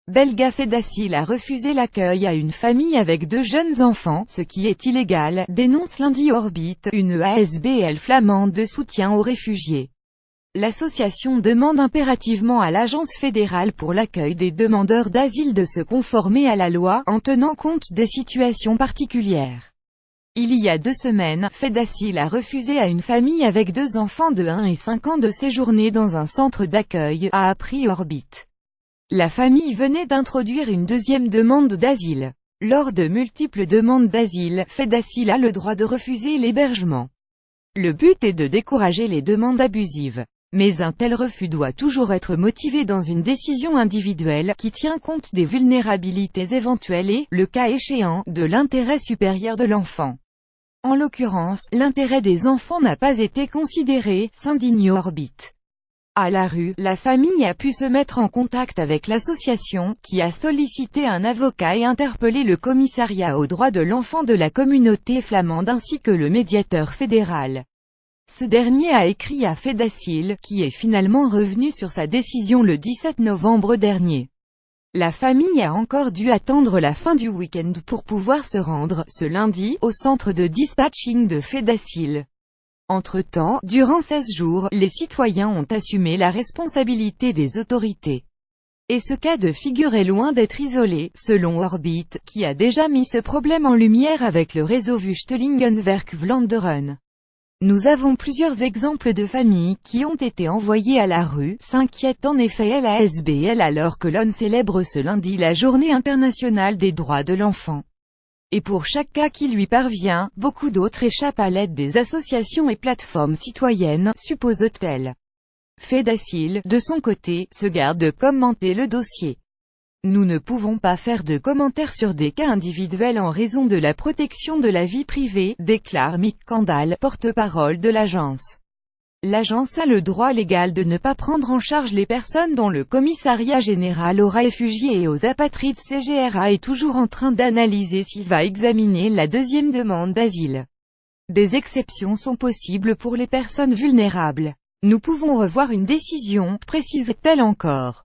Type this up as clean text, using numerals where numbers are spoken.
Belga Fedasil a refusé l'accueil à une famille avec 2 jeunes enfants, ce qui est illégal, dénonce lundi Orbit, une ASBL flamande de soutien aux réfugiés. L'association demande impérativement à l'Agence fédérale pour l'accueil des demandeurs d'asile de se conformer à la loi, en tenant compte des situations particulières. Il y a 2 semaines, Fedasil a refusé à une famille avec 2 enfants de 1 et 5 ans de séjourner dans un centre d'accueil, a appris Orbit. La famille venait d'introduire une 2e demande d'asile. Lors de multiples demandes d'asile, Fedasil a le droit de refuser l'hébergement. Le but est de décourager les demandes abusives. Mais un tel refus doit toujours être motivé dans une décision individuelle, qui tient compte des vulnérabilités éventuelles et, le cas échéant, de l'intérêt supérieur de l'enfant. En l'occurrence, l'intérêt des enfants n'a pas été considéré, s'indigne Orbit. À la rue, la famille a pu se mettre en contact avec l'association, qui a sollicité un avocat et interpellé le commissariat aux droits de l'enfant de la communauté flamande ainsi que le médiateur fédéral. Ce dernier a écrit à Fedasil, qui est finalement revenu sur sa décision le 17 novembre dernier. La famille a encore dû attendre la fin du week-end pour pouvoir se rendre, ce lundi, au centre de dispatching de Fedasil. Entre-temps, durant 16 jours, les citoyens ont assumé la responsabilité des autorités. Et ce cas de figure est loin d'être isolé, selon Orbit, qui a déjà mis ce problème en lumière avec le réseau Vluchtelingenwerk Vlaanderen. Nous avons plusieurs exemples de familles qui ont été envoyées à la rue, s'inquiète en effet l'ASBL alors que l'ONU célèbre ce lundi la Journée internationale des droits de l'enfant. Et pour chaque cas qui lui parvient, beaucoup d'autres échappent à l'aide des associations et plateformes citoyennes, suppose-t-elle. Fedasil, de son côté, se garde de commenter le dossier. Nous ne pouvons pas faire de commentaires sur des cas individuels en raison de la protection de la vie privée, déclare Mick Kandal, porte-parole de l'agence. L'agence a le droit légal de ne pas prendre en charge les personnes dont le commissariat général aux réfugiés et aux apatrides CGRA est toujours en train d'analyser s'il va examiner la 2e demande d'asile. Des exceptions sont possibles pour les personnes vulnérables. Nous pouvons revoir une décision, précise-t-elle encore.